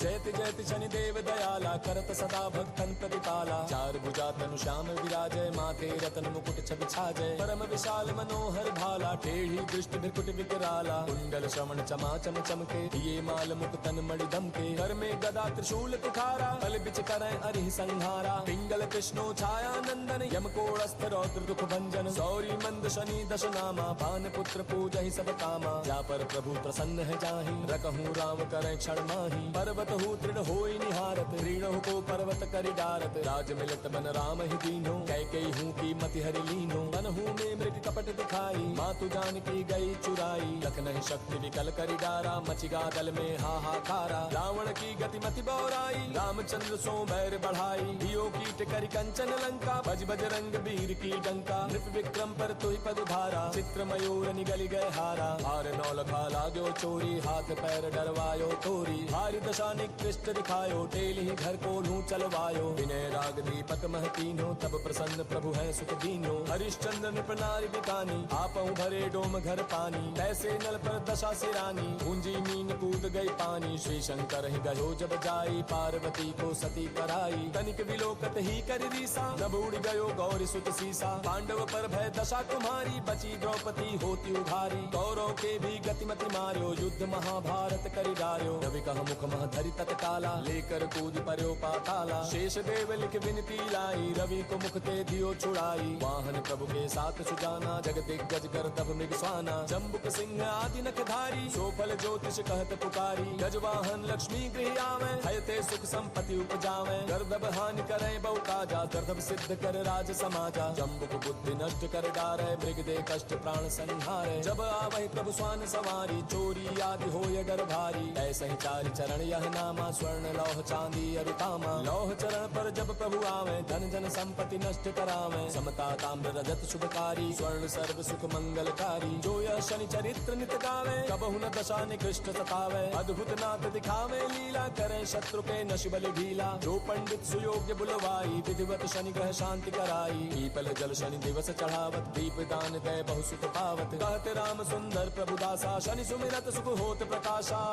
जयति जयति शनिदेव दयाला, करत सदा भक्तन प्रतिपाला। चार भुजा तनु श्याम विराजय, माथे रतन मुकुट छवि छाजय। परम विशाल मनोहर भाला, टेढ़ी दृष्टि भृकुट विकराला। कुंडल श्रवण चमाचम चमके, दिए माल मुकुटन मणि दमके। कर में गदा त्रिशूल तुखारा, बल बिच करैं अरिहि संहारा। पिंगल कृष्णो छाया नंदन, यम कोड़स्थ रौद्र दुख भंजन। सौरी मंद शनि दश नामा, भान पुत्र पूजहि सब कामा। जा पर प्रभु प्रसन्न है जाहि, रकहूँ राम करैं क्षण माहि। पर्वत हो दृढ़ होई निहारत, रीढ़ों को पर्वत करि डारत। राज मिलत बन राम ही दीनो, कैकेयी हूँ की मति हरि लीनो। बन हूँ में मृग कपट दिखाई, मातु जानकी गई चुराई। लखनहि शक्ति विकल करि डारा, मचिगा दल में हाहाकारा। रावण की गति मति बौराई, रामचंद्र सो बैर बढ़ाई। दियो कीट करि कंचन लंका, बज बजरंग वीर की डंका। नृप विक्रम पर तुहि पग धारा, चित्र मयूर निगल गए हारा। हार नौलखा लाग्यो चोरी, हाथ पैर डरवायो तोरी। हारि दशा निकृष्ट दिखायो, टेल ही घर को लूं चलवायो। विनय राग दीपक महतीनो, तब प्रसन्न प्रभु है सुख दीनो। हरिश्चंद्र नृप नारी बिकानी, आपहु भरे डोम घर पानी। ऐसे नल पर दशा से रानी, पूंजी मीन कूद गई पानी। श्री शंकर ही गयो जब जाई, पार्वती को सती कराई। तनिक विलोकत ही कर रीसा, नभ उड़ गयो गौरी सुत सीसा। पांडव पर भय दशा तुम्हारी, बची द्रौपदी होती उघारी। कौरव के भी गतिमति मार्यो, युद्ध महाभारत करि डार्यो। रवि कह मुख मह धरि तत्काला, लेकर कूद पर्यो पाताला। शेष देव लिख विनती लाई, रवि को मुख ते दियो छुड़ाई। वाहन प्रभु के साथ सुजाना, जग दिग्गज कर तब मृग स्वाना। जम्बुक सिंह आदि नखधारी, सोफल ज्योतिष कहत पुकारी। गजवाहन लक्ष्मी गृह आवे, हयते सुख संपत्ति उपजावे। गर्दभ हानि करे बहु काजा, गर्दभ सिद्ध कर राज समाजा। जम्बुक बुद्धि नष्ट कर डारे, मृग दे कष्ट प्राण संहारे। जब आवहि प्रभु स्वान सवारी, चोरी आदि होय डर भारी। ऐसे ही चारि चरण यह नामा, स्वर्ण लौह चांदी अरु तामा। लौह चरण पर जब प्रभु आवे, धन जन संपत्ति नष्ट करावे। समता ताम्र रजत शुभकारी, स्वर्ण सर्व सुख मंगलकारी। जो यह शनि चरित्र नित गावे, कबहु न दशा निकृष्ट सतावे। अद्भुत नाथ दिखावे लीला, करे शत्रु के नश बलि ढीला। जो पंडित सुयोग्य बुलवाई, विधिवत शनि ग्रह शांति कराई। पीपल जल शनि दिवस चढ़ावत, दीप दान दे बहु सुख पावत। कहते राम सुंदर प्रभु दासा, शनि सुमिरत सुख होत प्रकाशा।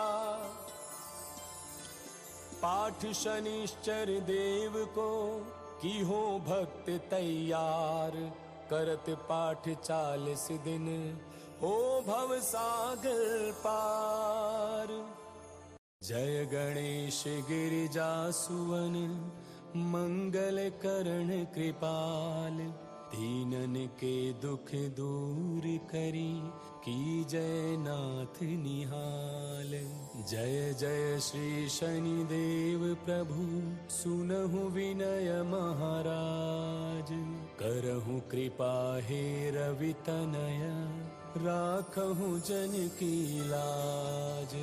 पाठ शनिश्चर देव को, की हो भक्त तैयार। करत पाठ 40 दिन, हो भव सागर पार। जय गणेश गिरिजा सुवन, मंगल करण कृपाल। दीनन के दुख दूर करी, की जय नाथ निहाल। जय जय श्री शनि देव प्रभु, सुनहु विनय महाराज। करहु कृपा हे रवि तनय, राखहु जन की लाज।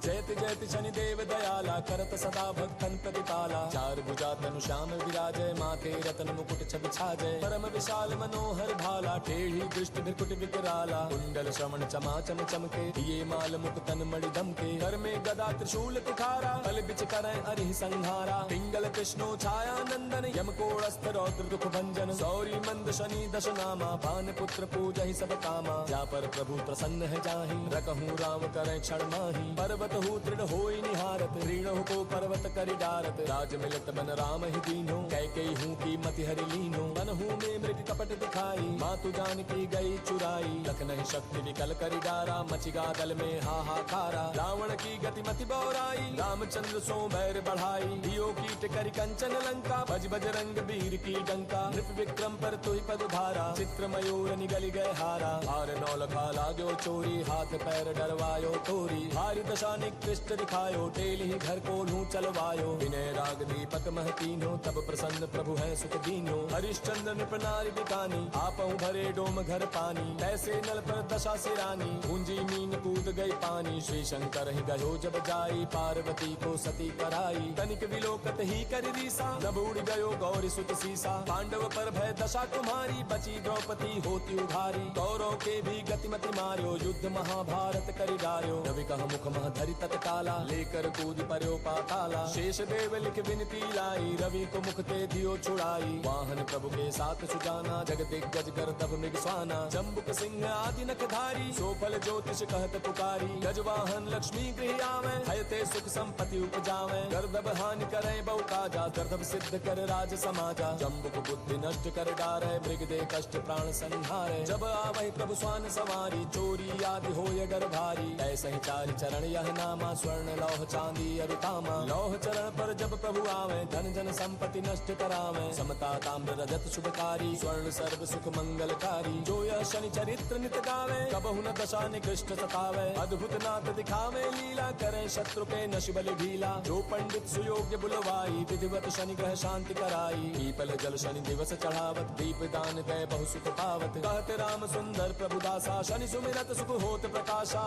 जयति जयति शनि देव दयाला, करत सदा भक्तन प्रतिपाला। चार भुजा तनु श्याम विराजय, माथे रतन मुकुट छवि छाजय। परम विशाल मनोहर भाला, टेढ़ी दृष्टि भृकुट विकराला। कुंडल श्रवण चमाचम चमके, दिए माल मुख तन मणि दमके। कर में गदा त्रिशूल तुखारा, बल बिच करय अरिहि संहारा। पिंगल कृष्णो छाया नंदन, यम कोड़स्थ रौद्र दुख भंजन। सौरी मंद शनि दश नामा, भान पुत्र पूजहि सब कामा। जा पर प्रभु प्रसन्न है जाहि, रकहूँ राम करय क्षण माहि। पर्वत हूँ दृढ़ होई निहारत, रीणहु को पर्वत करि डारत। राज मिलत बन राम ही दीनो, कैकेयी हूँ की मति हरि लीनो। बनहु में मृग कपट दिखाई, मातु जानकी गई चुराई। लखनहि शक्ति विकल करि डारा, मचिगा दल में हाहाकारा। रावण की गति मति बौराई, रामचंद्र सो बैर बढ़ाई। दियो कीट करि कंचन लंका, भज बजरंग वीर की डंका। नृप विक्रम पर तुहि पद धारा, चित्र मयूर निगल गए हारा। हार नौलखा लाग्यो चोरी, हाथ पैर डरवायो तोरी। हारि दशा निकृष्ट दिखायो, टेल ही घर को लूं चलवायो। विनय राग दीपक महतीनो, तब प्रसन्न प्रभु है सुख दीनो। हरिश्चंद्र नृप नारी बिकानी, आपहु भरे डोम घर पानी। ऐसे नल पर दशा से रानी, पूंजी मीन कूद गई पानी। श्री शंकर ही गयो जब जाई, पार्वती को सती कराई। तनिक विलोकत ही कर रीसा, नभ उड़ गयो गौरी सुत सीसा। पांडव पर भय दशा तुम्हारी, बची द्रौपदी होती उघारी। कौरव के भी गतिमति मार्यो, युद्ध महाभारत करि डार्यो। रवि कह मुख मह धरि तत्काला, लेकर कूद पर्यो पाताला। शेष देव लिख विनती लाई, रवि को मुख ते दियो छुड़ाई। वाहन प्रभु के साथ सुजाना, जग दिग्गज कर तब मृग स्वाना। जम्बुक सिंह आदि नखधारी, सोफल ज्योतिष कहत पुकारी। गजवाहन लक्ष्मी गृह आवे, हयते सुख संपत्ति उपजावे। गर्दभ हानि करे बहु काजा, गर्दभ सिद्ध कर राज समाजा। जम्बुक बुद्धि नष्ट कर डारे, मृग दे कष्ट प्राण संहारे। जब आवहि प्रभु स्वान सवारी, चोरी आदि होय डर भारी। ऐसे ही चारि चरण यह नामा, स्वर्ण लौह चांदी अरु तामा। लौह चरण पर जब प्रभु आवे, धन जन संपत्ति नष्ट करावे। समता ताम्र रजत शुभकारी, स्वर्ण सर्व सुख मंगलकारी। जो यह शनि चरित्र नित गावे, कबहु न दशा निकृष्ट सतावे। अद्भुत नाथ दिखावे लीला, करे शत्रु के नश बलि ढीला। जो पंडित सुयोग्य बुलवाई, विधिवत शनि ग्रह शांति कराई। पीपल जल शनि दिवस चढ़ावत, दीप दान दे बहु सुख पावत। कहते राम सुंदर प्रभु दासा, शनि सुमिरत सुख होत प्रकाशा।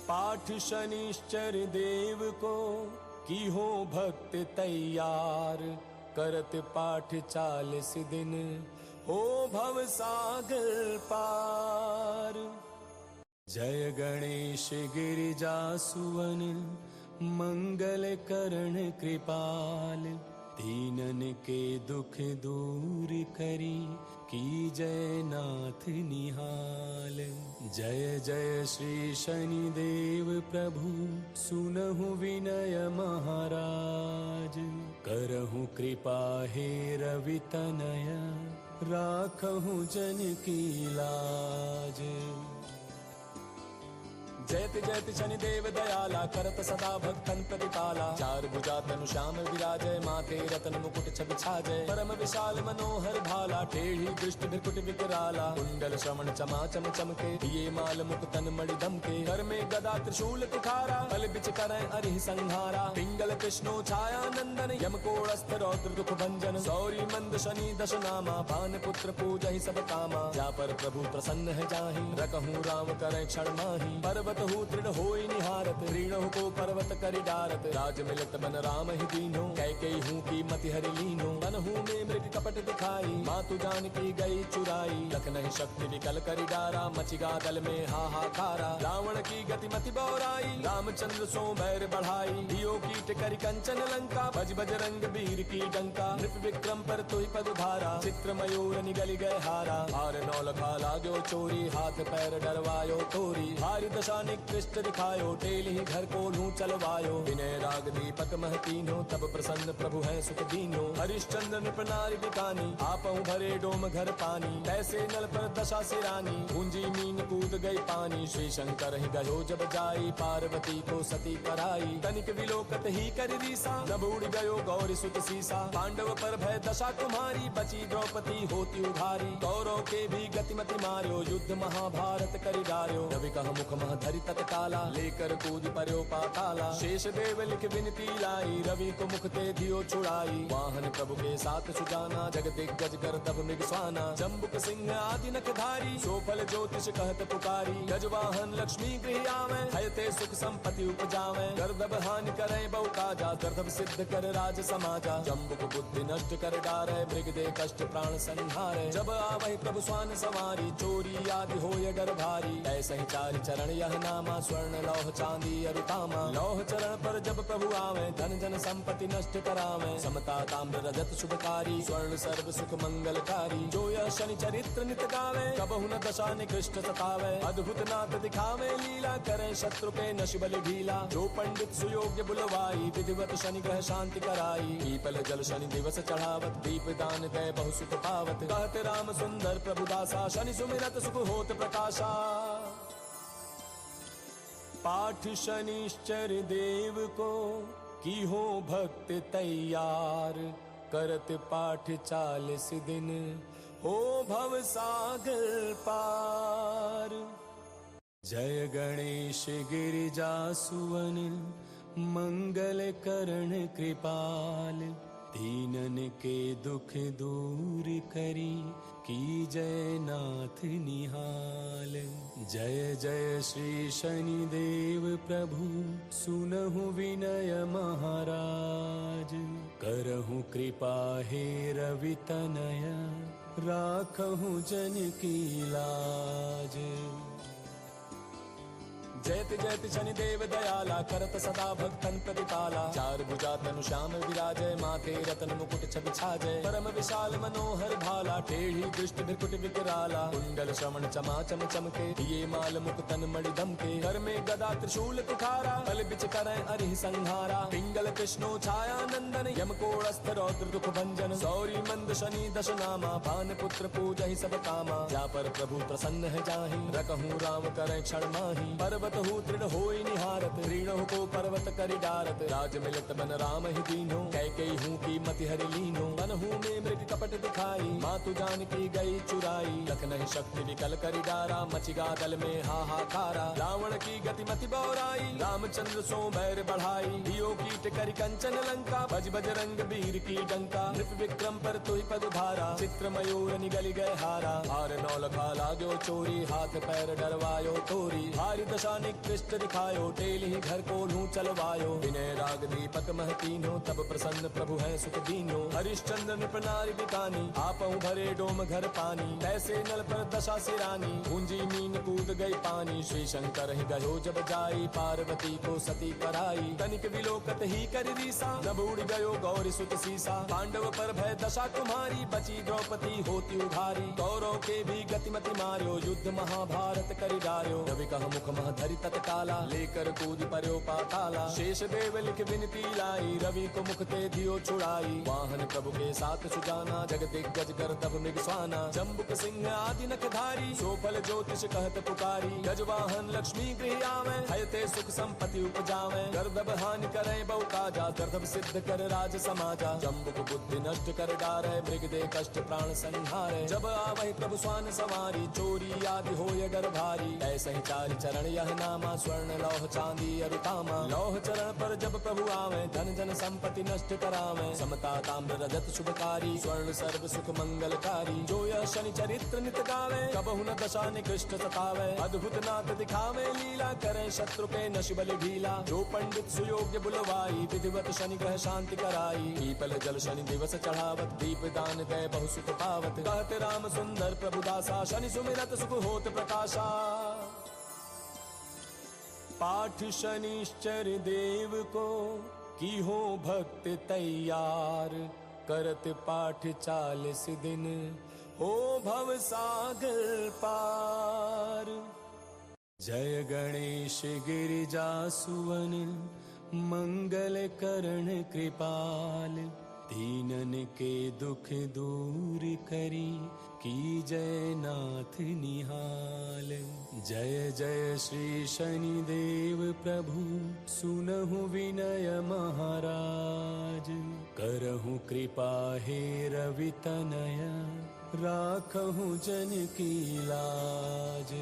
पाठ शनिश्चर देव को, की हो भक्त तैयार। करत पाठ 40 दिन, हो भव सागर पार। जय गणेश गिरिजासुवन मंगल करण कृपाल, दीनन के दुख दूर करी की जय नाथ निहाल। जय जय श्री शनिदेव प्रभु सुनहु विनय महाराज, करहु कृपा हे रवि तनय राखहु जन की लाज। जयति जयति शनिदेव दयाला, करत सदा भक्तन प्रतिपाला। चार भुजा तनु श्याम विराजय, माथे रतन मुकुट छवि छाजय। परम विशाल मनोहर भाला, टेढ़ी दृष्टि भृकुट विकराला। कुंडल श्रवण चमा चम चमके, दिए माल मुकुटन मणि दमके। कर में गदा त्रिशूल कुठारा, बल बिच करय अरिहि संहारा। पिंगल कृष्णो छाया नंदन, यम कोड़स्थ रौद्र दुख भंजन। सौरी मंद शनि दश नामा, भान पुत्र पूजहि सब कामा। जा पर प्रभु प्रसन्न है जाहि, रकहु राम करय क्षण माहि। पर्वत हूँ दृढ़ होई निहारत, रीणहु को पर्वत करि डारत। राज मिलत बन राम ही दीन्हो, कैकेयी हूँ की मति हरि लीन्हो। बन हूँ में मृग कपट दिखाई, मातु जानकी गई चुराई। लखनहि शक्ति विकल करि डारा, मचिगा दल में हाहाकारा। रावण की गति मति बौराई, रामचंद्र सो बैर बढ़ाई। दियो कीट करि कंचन लंका, भज बजरंग वीर की डंका। नृप विक्रम पर तुहि पग धारा, चित्र मयूर निगल गए हारा। हार नौ लखा लाग्यो चोरी, हाथ पैर डरवायो तोरी। हारि दशा निकृष्ट दिखायो, टेल ही घर को लूं चलवायो। विनय राग दीपक महतीनो, तब प्रसन्न प्रभु है सुख दीनो। हरिश्चंद्र नृप नारी बिकानी, आपहु भरे डोम घर पानी। तैसे नल पर दशा सिरानी, गूंजी मीन कूद गई पानी। श्री शंकर ही गयो जब जाई, पार्वती को सती कराई। तनिक विलोकत ही कर रीसा, जब उड़ गयो गौरी सुत सीसा। पांडव पर भय दशा तुम्हारी, बची द्रौपदी होती उधारी। कौरव के भी गतिमति मार्यो, युद्ध महाभारत करि डार्यो। रवि कह मुख मह धरि तत्काला, लेकर कूद पर्यो पाताला। शेष देव लिख विनती लाई, रवि को मुख ते दियो छुड़ाई। वाहन प्रभु के साथ सुजाना, जग दिग्गज कर तब मृग स्वाना। जम्बुक सिंह आदि नखधारी, सोफल ज्योतिष कहत पुकारी। गजवाहन लक्ष्मी गृह आवे, हयते सुख संपत्ति उपजावे। गर्दभ हानि करे बहु काजा, गर्दभ सिद्ध कर राज समाजा। जम्बुक बुद्धि नष्ट कर डारे, मृग दे कष्ट प्राण संहारे। जब आवहि प्रभु स्वान सवारी, चोरी आदि होय डर भारी। ऐसे ही चारि चरण यह नामा, स्वर्ण लौह चांदी अरु तामा। लौह चरण पर जब प्रभु आवे, धन जन संपत्ति नष्ट करावे। समता ताम्र रजत शुभकारी, स्वर्ण सर्व सुख मंगलकारी। जो यह शनि चरित्र नित गावे, कबहु न दशा निकृष्ट सतावे। अद्भुत नाथ दिखावे लीला, करे शत्रु के नश बल ढीला। जो पंडित सुयोग्य बुलवाई, विधिवत शनि ग्रह शांति कराई। पीपल जल शनि दिवस चढ़ावत, दीप दान दे बहु सुख पावत। कहते राम सुंदर प्रभु दासा, शनि सुमिरत सुख होत प्रकाशा। पाठ शनिश्चर देव को की हो भक्त तैयार। करत पाठ 40 दिन हो भव सागर पार। जय गणेश गिरिजासुवन मंगल करण कृपाल, दीनन के दुख दूर करी की जय नाथ निहाल। जय जय श्री शनिदेव प्रभु सुनहु विनय महाराज। करहु कृपा हे रवि तनय राखहु जन की लाज। जयति जयति शनिदेव दयाला, करत सदा भक्तन प्रतिपाला। चार भुजा तनु श्याम विराजय, माथे रतन मुकुट छवि छाजय। परम विशाल मनोहर भाला, टेढ़ी दृष्टि भृकुट विकराला। कुंडल श्रवण चमा चम चमके, दिए माल मुकुटन मणि दमके। कर में गदा त्रिशूल कुठारा, बल बिच करय अरिहि संहारा। पिंगल कृष्णो छाया नंदन, यम कोड़स्थ रौद्र दुख भंजन। सौरी मंद शनि दश नामा, भान पुत्र पूजहि सब कामा। जा पर प्रभु प्रसन्न है जाहि, रकहु राम करय क्षण माहि। पर्वत हूँ दृढ़ होई निहारत, रीणहु को पर्वत करि डारत। राज मिलत बन राम ही दीन्हो, कैकेयी हूँ की मति हरि लीन्हो। बन हूँ में मृग कपट दिखाई, मातु जानकी गई चुराई। लखनहि शक्ति विकल करि डारा, मचिगा दल में हाहाकारा। रावण की गति मति बौराई, रामचंद्र सो बैर बढ़ाई। दियो कीट करि कंचन लंका, भज बजरंग वीर की डंका। नृप विक्रम पर तुहि पग धारा, चित्र मयूर निगल गए हारा। हार नौ लखा लाग्यो चोरी, हाथ पैर डरवायो तोरी। हारि दशा निकृष्ट दिखायो, टेल ही घर को लूं चलवायो। विनय राग दीपक मह तीनों, तब प्रसन्न प्रभु है सुख दीनो। हरिश्चंद्र नृप नारी बिकानी, आपहु भरे डोम घर पानी। तैसे नल पर दशा सिरानी, गूंजी मीन कूद गई पानी। श्री शंकर ही गयो जब जाई, पार्वती को सती कराई। तनिक विलोकत ही कर रीसा, नभ उड़ गयो गौरी सुत सीसा। पांडव पर भय दशा तुम्हारी, बची द्रौपदी होती उघारी। कौरव के भी गतिमति मार्यो, युद्ध महाभारत करि डार्यो। रवि कह मुख मह धरि तत्काला, लेकर कूद पर्यो पाताला। शेष देव लिख विनती लाई, रवि को मुख ते दियो छुड़ाई। वाहन प्रभु के साथ सुजाना, जग दिग्गज कर तब मृग स्वाना। जम्बुक सिंह आदि नखधारी, सोफल ज्योतिष कहत पुकारी। गजवाहन लक्ष्मी गृह आवे, हयते सुख संपत्ति उपजावे। गर्दभ हानि करे बहु काजा, गर्दभ सिद्ध कर राज समाजा। जम्बुक बुद्धि नष्ट कर डारे, मृग दे कष्ट प्राण संहारे। जब आवहि प्रभु स्वान सवारी, चोरी आदि होय डर भारी। ऐसे ही चारि चरण यह नामा, स्वर्ण लौह चांदी अरु तामा। लौह चरण पर जब प्रभु आवे, धन जन संपत्ति नष्ट करावे। समता ताम्र रजत शुभकारी, स्वर्ण सर्व सुख मंगलकारी। जो यह शनि चरित्र नित गावे, कबहु न दशा निकृष्ट सतावे। अद्भुत नाथ दिखावे लीला, करे शत्रु के नश बलि ढीला। जो पंडित सुयोग्य बुलवाई, विधिवत शनि ग्रह शांति कराई। पीपल जल शनि दिवस चढ़ावत, दीप दान दे बहु सुख पावत। कहते राम सुंदर प्रभु दासा, शनि सुमिरत सुख होत प्रकाशा। पाठ शनिश्चर देव को, की हो भक्त तैयार। करत पाठ 40 दिन, हो भव सागर पार। जय गणेश गिरिजा सुवन, मंगल करण कृपाल। दीनन के दुख दूर करी, की जय नाथ निहाल। जय जय श्री शनि देव प्रभु, सुनहु विनय महाराज। करहु कृपा हे रवि तनय, राखहु जन की लाज।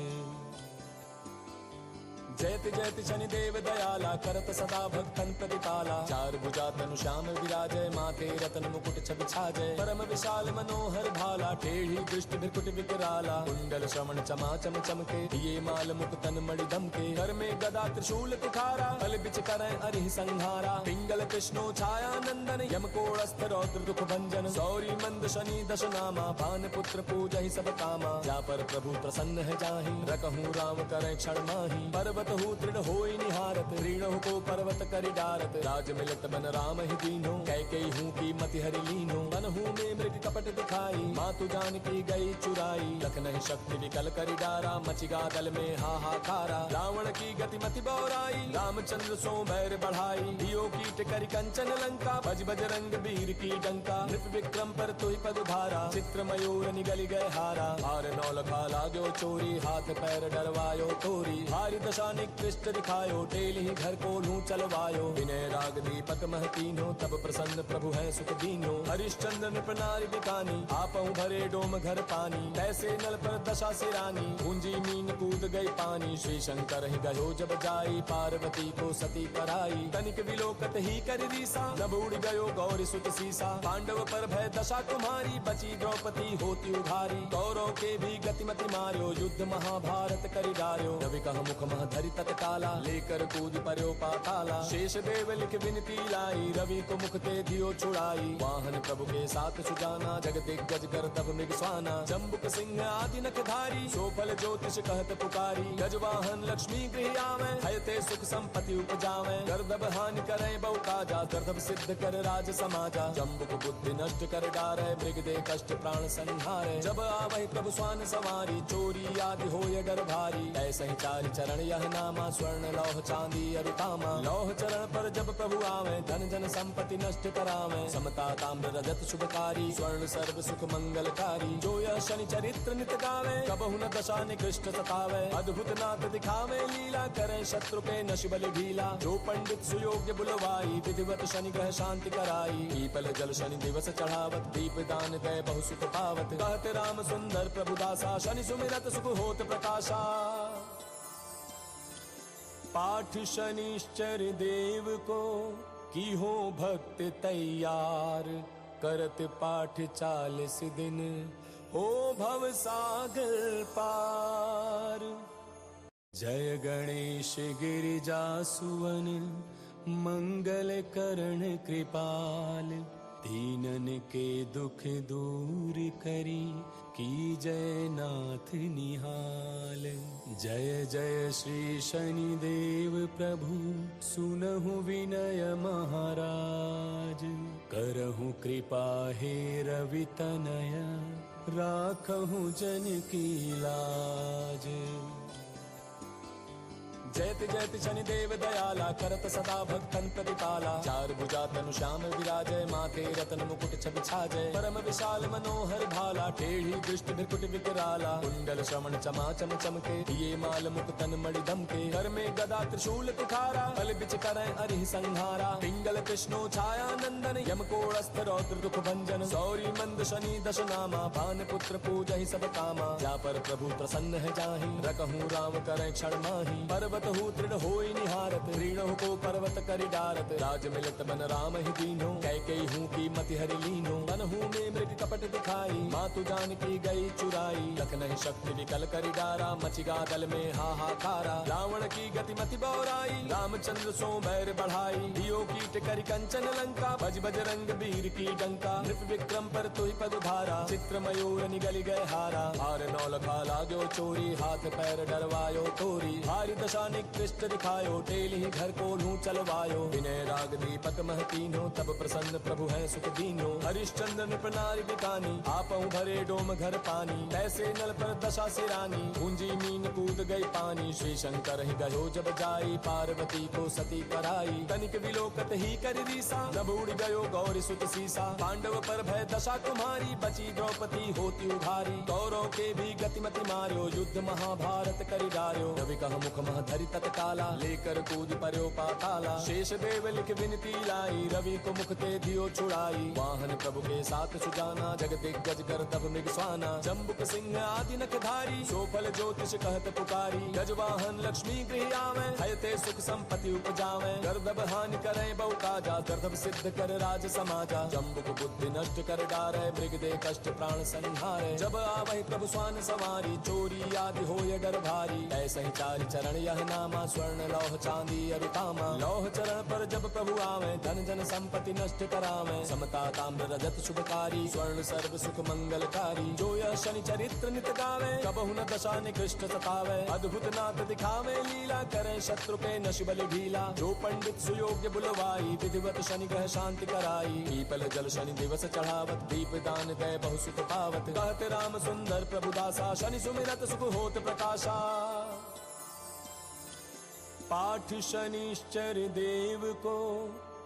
जयति जयति शनिदेव दयाला, करत सदा भक्तन प्रतिपाला। चार भुजा तनु श्याम विराजय, माथे रतन मुकुट छवि छाजय। परम विशाल मनोहर भाला, टेढ़ी दृष्टि भृकुट विकराला। कुंडल श्रवण चमाचम चमके, दिए माल मुकुटन मणि दमके। कर में गदा त्रिशूल तुखारा, बल बिच करैं अरिहि संहारा। पिंगल कृष्णो छाया नंदन, यम कोड़स्थ रौद्र दुख भंजन। सौरी मंद शनि दश नामा, भान पुत्र पूजहि सब कामा। जा पर प्रभु प्रसन्न है जाहि, रकहु राम करैं क्षण माहि। पर्वत हो दृढ़ होई निहारत, रीणहु को पर्वत करि डारत। राज मिलत बन राम ही दीनो, कैकेयी हूँ की मति हरि लीनो। बनहु में मृग कपट दिखाई, मातु जानकी गई चुराई। लखनहि शक्ति विकल करि डारा, मचिगा दल में हाहाकारा। रावण की गति मति बौराई, रामचंद्र सो बैर बढ़ाई। दियो कीट करि कंचन लंका, भज बजरंग वीर की डंका। नृप विक्रम पर तुहि पग भारा, चित्र मयूर निगल गए हारा। हार नौलखा लाग्यो चोरी, हाथ पैर डरवायो तोरी। हारि दशा निकृष्ट दिखायो, टेल ही घर को लूं चलवायो। विनय राग दीपक महतीनो, तब प्रसन्न प्रभु है सुख दीनो। हरिश्चंद्र नृप नारी बिकानी, आपहु भरे डोम घर पानी। तैसे नल पर दशा सिरानी, गूंजी मीन कूद गई पानी। श्री शंकर ही गयो जब जाई, पार्वती को सती कराई। तनिक विलोकत ही कर रीसा, नभ उड़ गयो गौरी सुत सीसा। पांडव पर भय दशा तुम्हारी, बची द्रौपदी होती उघारी। कौरव के भी गतिमति मार्यो, युद्ध महाभारत करि डार्यो। रवि कह मुख मह धरि तत्काला, लेकर कूद पर्यो पाताला। शेष देव लिख विनती लाई, रवि को मुख ते दियो छुड़ाई। वाहन प्रभु के साथ सुजाना, जग दिग्गज कर तब मृग स्वाना। जम्बुक सिंह आदि नखधारी, सोफल ज्योतिष कहत पुकारी। गजवाहन लक्ष्मी गृह आवे, हयते सुख संपत्ति उपजावे। गर्दभ हानि करे बहु काजा, गर्दभ सिद्ध कर राज समाजा। जम्बुक बुद्धि नष्ट कर डारे, मृग दे कष्ट प्राण संहारे। जब आवहि प्रभु स्वान सवारी, चोरी आदि होय डर भारी। ऐसे ही चारि चरण यह नामा, स्वर्ण लौह चांदी अरु तामा। लौह चरण पर जब प्रभु आवे, धन जन संपत्ति नष्ट करावे। समता ताम्र रजत शुभकारी, स्वर्ण सर्व सुख मंगलकारी। जो यह शनि चरित्र नित गावे, कबहु न दशा निकृष्ट सतावे। अद्भुत नाथ दिखावे लीला, करे शत्रु के नश बलि ढीला। जो पंडित सुयोग्य बुलवाई, विधिवत शनि ग्रह शांति कराई। पीपल जल शनि दिवस चढ़ावत, दीप दान दे बहु सुख पावत। कहते राम सुंदर प्रभु दासा, शनि सुमिरत सुख होत प्रकाशा। पाठ शनिश्चर देव को, की हो भक्त तैयार। करत पाठ 40 दिन, हो भव सागर पार। जय गणेश गिरिजा सुवन, मंगल करण कृपाल, दीनन के दुख दूर करी, की जय नाथ निहाल। जय जय श्री शनिदेव प्रभु, सुनहु विनय महाराज। करहु कृपा हे रवि तनय, राखहु जन की लाज। जयति जयति शनिदेव दयाला, करत सदा भक्तन प्रतिपाला। चार भुजा तनु श्याम विराजय, माथे रतन मुकुट छवि छाजय। परम विशाल मनोहर भाला, टेढ़ी दृष्टि भृकुट विकराला। कुंडल श्रवण चमा चम चमके, दिए माल मुकुटन मणि दमके। कर में गदा त्रिशूल कुठारा, बल बिच करय अरिहि संहारा। पिंगल कृष्णो छाया नंदन, यम कोड़स्थ रौद्र दुख भंजन। सौरी मंद शनि दश नामा, भान पुत्र पूजहि सब कामा। जा पर प्रभु प्रसन्न है जाहि, रकहु राम करय क्षण माहि। पर्वत हूँ दृढ़ होई निहारत, रीणों को पर्वत करि डारत। राज मिलत मन राम ही दीनो, कैकेयी हूँ की मति हरि लीनो। मन हूँ में मृग कपट दिखाई, मातु जानकी गई चुराई। लखनहि शक्ति विकल करि डारा, मचिगा दल में हाहाकारा। रावण की गति मति बौराई, रामचंद्र सो बैर बढ़ाई। दियो कीट करि कंचन लंका, भज भज रंग वीर की डंका। नृप विक्रम पर तुहि पद भारा, चित्र मयूर निगल गए हारा। हार नौ लखा लाग्यो चोरी, हाथ पैर डरवायो तोरी। हारी दशा निकृष्ट दिखायो, टेली ही घर को लूं चलवायो। विनय राग दीपक महतीनो, तब प्रसन्न प्रभु है सुख दीनो। हरिश्चंद्र नृप नारि बिकानी, आपहु भरे डोम घर पानी। ऐसे नल पर दशा से रानी, पूंजी मीन कूद गई पानी। श्री शंकर ही गयो जब जाई, पार्वती को सती कराई। तनिक विलोकत ही कर रीसा, जब उड़ गयो गौरी सुत सीसा। पांडव पर भय दशा तुम्हारी, बची द्रौपदी होती उधारी। कौरव के भी गतिमति मार्यो, युद्ध महाभारत करि डार्यो। रवि कह मुख मह धरि तत्काला, लेकर कूद पर्यो पाताला। शेष देव लिख विनती लाई, रवि को मुख ते दियो छुड़ाई। वाहन प्रभु के साथ सुजाना, जग दिग्गज कर तब मृग स्वाना। जम्बुक सिंह आदि नखधारी, सोफल ज्योतिष कहत पुकारी। गजवाहन लक्ष्मी गृह आवे, हयते सुख संपत्ति उपजावे। गर्दभ हानि करे बहु काजा, गर्दभ सिद्ध कर राज समाजा। जम्बुक बुद्धि नष्ट कर डारे, मृग दे कष्ट प्राण संहारे। जब आवहि प्रभु स्वान सवारी, चोरी आदि होय डर भारी। ऐसे ही चारि चरण यह नामा, स्वर्ण लौह चांदी अरु तामा। लौह चरण पर जब प्रभु आवे, धन जन संपत्ति नष्ट करावे। समता ताम्र रजत शुभकारी, स्वर्ण सर्व सुख मंगलकारी। जो यह शनि चरित्र नित गावे, कबहु न दशा निकृष्ट सतावे। अद्भुत नाथ दिखावे लीला, करे शत्रु के नश बलि ढीला। जो पंडित सुयोग्य बुलवाई, विधिवत शनि ग्रह शांति कराई। पीपल जल शनि दिवस चढ़ावत, दीप दान दे बहु सुख पावत। कहते राम सुंदर प्रभु दासा, शनि सुमिरत सुख होत प्रकाशा। पाठ शनिश्चर देव को,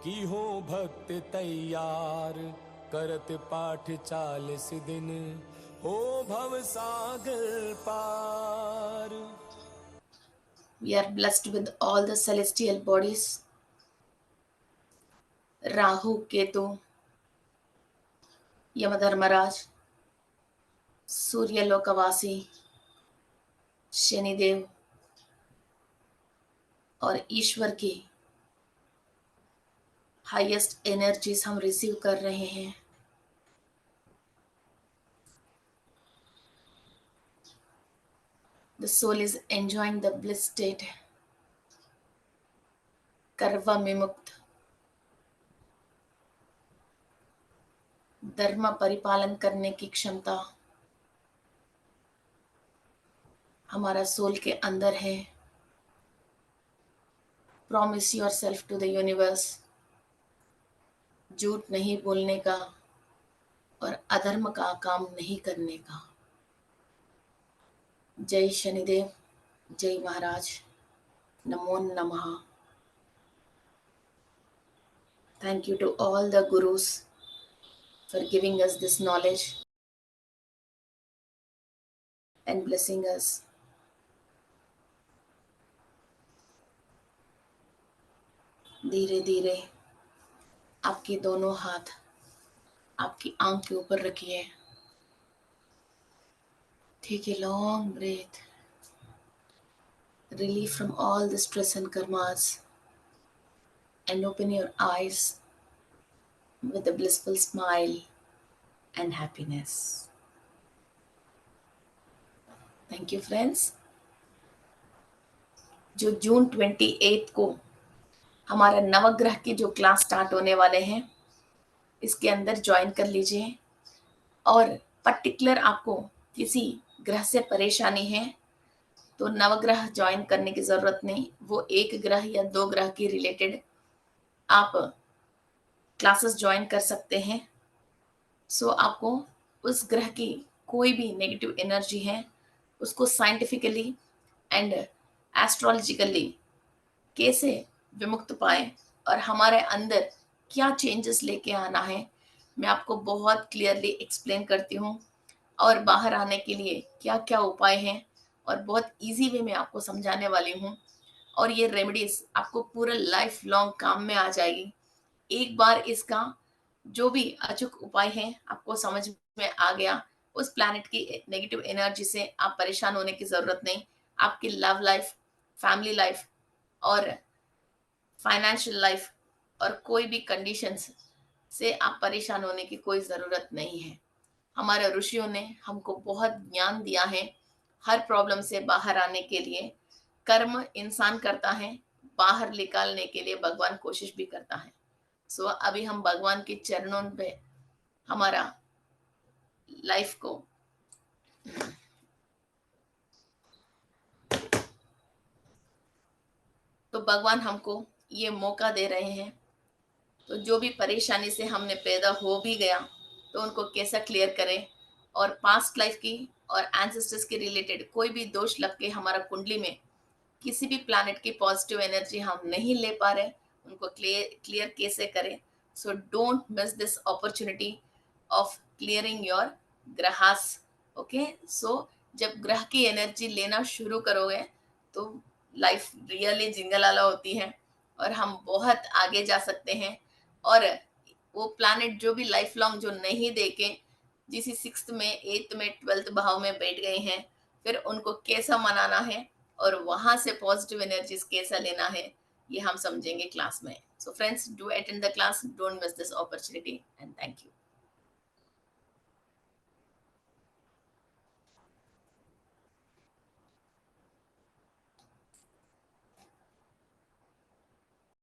की हो भक्त तैयार। करत पाठ 40 दिन, हो भव सागर पार। We are blessed with all the celestial bodies. Rahu Ketu, Yamdharmraj, सूर्यलोकवासी, Shanidev और ईश्वर की हाईएस्ट एनर्जीज हम रिसीव कर रहे हैं। The soul is enjoying the bliss state, कर्म विमुक्त, धर्म परिपालन करने की क्षमता हमारा सोल के अंदर है। Promise yourself to the universe, झूठ नहीं बोलने का और अधर्म का काम नहीं करने का। जय शनिदेव, जय महाराज, नमो नमः। Thank you to all the gurus for giving us this knowledge and blessing us. धीरे धीरे आपके दोनों हाथ आपकी आंख के ऊपर रखिए। Take a long breath. Relief from all the stress and karmas, and open your eyes with a blissful smile and happiness. Thank you, friends. जो जून 28 को हमारा नवग्रह के जो क्लास स्टार्ट होने वाले हैं, इसके अंदर ज्वाइन कर लीजिए। और पर्टिकुलर आपको किसी ग्रह से परेशानी है तो नवग्रह ज्वाइन करने की जरूरत नहीं, वो एक ग्रह या दो ग्रह की रिलेटेड आप क्लासेस ज्वाइन कर सकते हैं। सो आपको उस ग्रह की कोई भी नेगेटिव एनर्जी है उसको साइंटिफिकली एंड एस्ट्रोलॉजिकली कैसे विमुक्त पाए और हमारे अंदर क्या चेंजेस लेके आना है, मैं आपको बहुत क्लियरली एक्सप्लेन करती हूँ। और बाहर आने के लिए क्या क्या उपाय हैं और बहुत इजी वे में आपको समझाने वाली हूँ। और ये रेमेडीज आपको पूरा लाइफ लॉन्ग काम में आ जाएगी। एक बार इसका जो भी अचूक उपाय है आपको समझ में आ गया, उस प्लैनेट की नेगेटिव एनर्जी से आप परेशान होने की जरूरत नहीं। आपकी लव लाइफ, फैमिली लाइफ और फाइनेंशियल लाइफ और कोई भी कंडीशंस से आप परेशान होने की कोई ज़रूरत नहीं है। हमारे ऋषियों ने हमको बहुत ज्ञान दिया है हर प्रॉब्लम से बाहर आने के लिए। कर्म इंसान करता है, बाहर निकालने के लिए भगवान कोशिश भी करता है। सो अभी हम भगवान के चरणों पे हमारा लाइफ को तो भगवान हमको ये मौका दे रहे हैं। तो जो भी परेशानी से हमने पैदा हो भी गया तो उनको कैसा क्लियर करें, और पास्ट लाइफ की और एंसेस्टर्स के रिलेटेड कोई भी दोष लग के हमारा कुंडली में किसी भी प्लैनेट की पॉजिटिव एनर्जी हम नहीं ले पा रहे, उनको क्लियर क्लियर कैसे करें। So don't miss this opportunity of clearing your ग्रहास। ओके, सो जब ग्रह की एनर्जी लेना शुरू करोगे तो लाइफ रियली जिंगलाला होती है और हम बहुत आगे जा सकते हैं। और वो प्लैनेट जो भी लाइफ लॉन्ग जो नहीं देखे, जिस सिक्स्थ में, एट्थ में, ट्वेल्थ भाव में बैठ गए हैं, फिर उनको कैसा मनाना है और वहां से पॉजिटिव एनर्जीज कैसा लेना है, ये हम समझेंगे क्लास में। So friends, do attend the class, don't miss this opportunity and thank you.